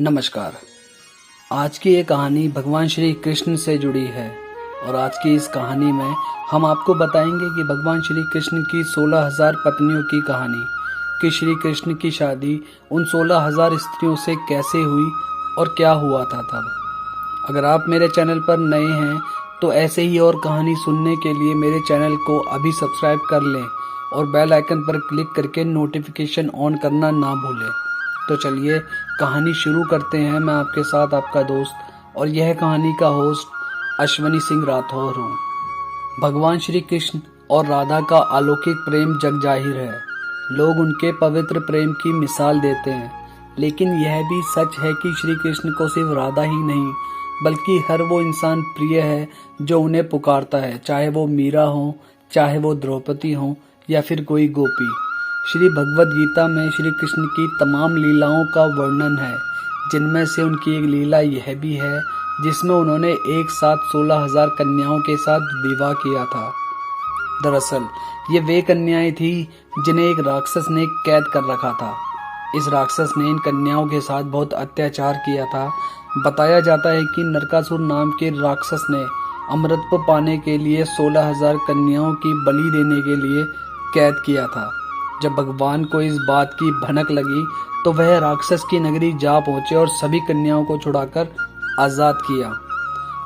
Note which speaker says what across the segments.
Speaker 1: नमस्कार। आज की ये कहानी भगवान श्री कृष्ण से जुड़ी है और आज की इस कहानी में हम आपको बताएंगे कि भगवान श्री कृष्ण की 16,000 पत्नियों की कहानी कि श्री कृष्ण की शादी उन 16,000 स्त्रियों से कैसे हुई और क्या हुआ था तब। अगर आप मेरे चैनल पर नए हैं तो ऐसे ही और कहानी सुनने के लिए मेरे चैनल को अभी सब्सक्राइब कर लें और बेल आइकन पर क्लिक करके नोटिफिकेशन ऑन करना ना भूलें। तो चलिए कहानी शुरू करते हैं। मैं आपके साथ आपका दोस्त और यह कहानी का होस्ट अश्वनी सिंह राठौर हूँ। भगवान श्री कृष्ण और राधा का अलौकिक प्रेम जग जाहिर है। लोग उनके पवित्र प्रेम की मिसाल देते हैं, लेकिन यह भी सच है कि श्री कृष्ण को सिर्फ राधा ही नहीं बल्कि हर वो इंसान प्रिय है जो उन्हें पुकारता है, चाहे वो मीरा हो, चाहे वो द्रौपदी हो या फिर कोई गोपी। श्री भगवद गीता में श्री कृष्ण की तमाम लीलाओं का वर्णन है, जिनमें से उनकी एक लीला यह भी है जिसमें उन्होंने एक साथ 16,000 कन्याओं के साथ विवाह किया था। दरअसल ये वे कन्याएं थी जिन्हें एक राक्षस ने कैद कर रखा था। इस राक्षस ने इन कन्याओं के साथ बहुत अत्याचार किया था। बताया जाता है कि नरकासुर नाम के राक्षस ने अमृत पाने के लिए 16,000 कन्याओं की बलि देने के लिए कैद किया था। जब भगवान को इस बात की भनक लगी तो वह राक्षस की नगरी जा पहुंचे और सभी कन्याओं को छुड़ाकर आजाद किया।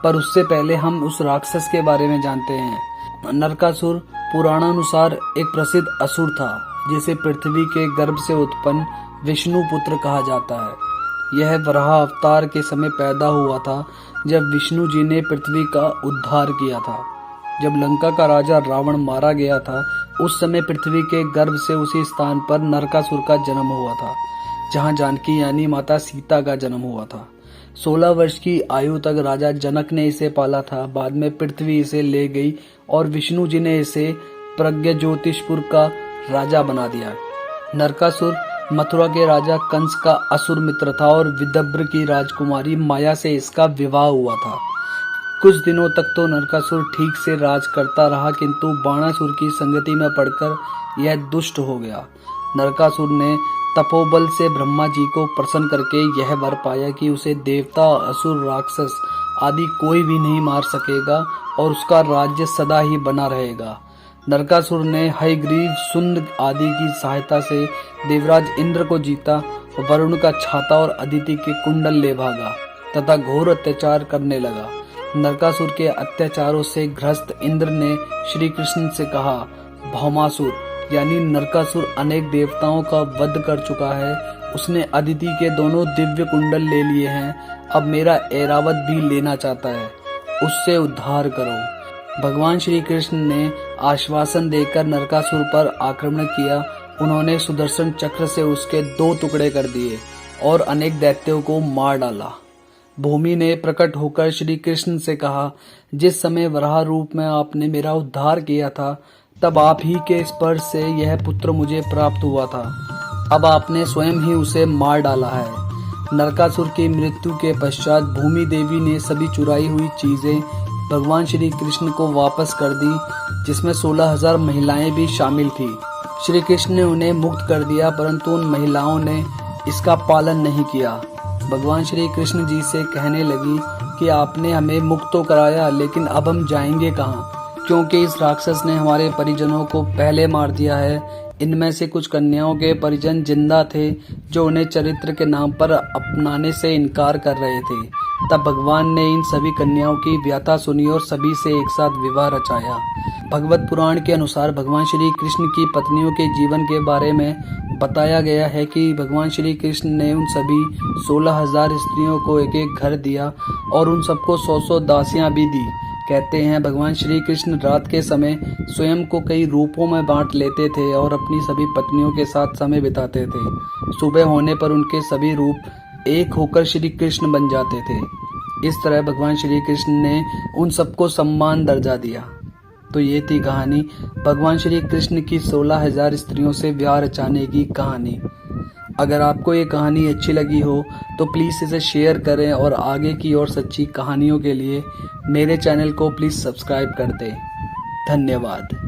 Speaker 1: पर उससे पहले हम उस राक्षस के बारे में जानते हैं। नरकासुर पुराणानुसार एक प्रसिद्ध असुर था जिसे पृथ्वी के गर्भ से उत्पन्न विष्णु पुत्र कहा जाता है। यह वराह अवतार के समय पैदा हुआ था जब विष्णु जी ने पृथ्वी का उद्धार किया था। जब लंका का राजा रावण मारा गया था उस समय पृथ्वी के गर्भ से उसी स्थान पर नरकासुर का जन्म हुआ था जहां जानकी यानी माता सीता का जन्म हुआ था। 16 वर्ष की आयु तक राजा जनक ने इसे पाला था। बाद में पृथ्वी इसे ले गई और विष्णु जी ने इसे प्रज्ञज्योतिषपुर का राजा बना दिया। नरकासुर मथुरा के राजा कंस का असुर मित्र था और विदर्भ की राजकुमारी माया से इसका विवाह हुआ था। कुछ दिनों तक तो नरकासुर ठीक से राज करता रहा, किंतु बाणासुर की संगति में पड़कर यह दुष्ट हो गया। नरकासुर ने तपोबल से ब्रह्मा जी को प्रसन्न करके यह वर पाया कि उसे देवता, असुर, राक्षस आदि कोई भी नहीं मार सकेगा और उसका राज्य सदा ही बना रहेगा। नरकासुर ने हयग्रीव, सुंद आदि की सहायता से देवराज इंद्र को जीता, वरुण का छाता और अदिति के कुंडल ले भागा तथा घोर अत्याचार करने लगा। नरकासुर के अत्याचारों से ग्रस्त इंद्र ने श्री कृष्ण से कहा, भौमासुर यानी नरकासुर अनेक देवताओं का वध कर चुका है। उसने अदिति के दोनों दिव्य कुंडल ले लिए हैं। अब मेरा ऐरावत भी लेना चाहता है। उससे उद्धार करो। भगवान श्री कृष्ण ने आश्वासन देकर नरकासुर पर आक्रमण किया। उन्होंने सुदर्शन चक्र से उसके 2 टुकड़े कर दिए और अनेक दैत्यों को मार डाला। भूमि ने प्रकट होकर श्री कृष्ण से कहा, जिस समय वराह रूप में आपने मेरा उद्धार किया था तब आप ही के स्पर्श से यह पुत्र मुझे प्राप्त हुआ था। अब आपने स्वयं ही उसे मार डाला है। नरकासुर की मृत्यु के पश्चात भूमि देवी ने सभी चुराई हुई चीजें भगवान श्री कृष्ण को वापस कर दी, जिसमें 16,000 महिलाएं भी शामिल थी। श्री कृष्ण ने उन्हें मुक्त कर दिया, परंतु उन महिलाओं ने इसका पालन नहीं किया। भगवान श्री कृष्ण जी से कहने लगी कि आपने हमें मुक्त तो कराया, लेकिन अब हम जाएंगे कहाँ, क्योंकि इस राक्षस ने हमारे परिजनों को पहले मार दिया है। इनमें से कुछ कन्याओं के परिजन जिंदा थे जो उन्हें चरित्र के नाम पर अपनाने से इनकार कर रहे थे। तब भगवान ने इन सभी कन्याओं की व्यथा सुनी और सभी से एक साथ विवाह रचाया। भगवत पुराण के अनुसार भगवान श्री कृष्ण की पत्नियों के जीवन के बारे में बताया गया है कि भगवान श्री कृष्ण ने उन सभी 16,000 स्त्रियों को एक एक घर दिया और उन सबको 100-100 दासियां भी दी। कहते हैं भगवान श्री कृष्ण रात के समय स्वयं को कई रूपों में बांट लेते थे और अपनी सभी पत्नियों के साथ समय बिताते थे। सुबह होने पर उनके सभी रूप एक होकर श्री कृष्ण बन जाते थे। इस तरह भगवान श्री कृष्ण ने उन सबको सम्मान दर्जा दिया। तो ये थी कहानी भगवान श्री कृष्ण की 16,000 स्त्रियों से विवाह रचाने की कहानी। अगर आपको ये कहानी अच्छी लगी हो तो प्लीज़ इसे शेयर करें और आगे की और सच्ची कहानियों के लिए मेरे चैनल को प्लीज़ सब्सक्राइब कर दें। धन्यवाद।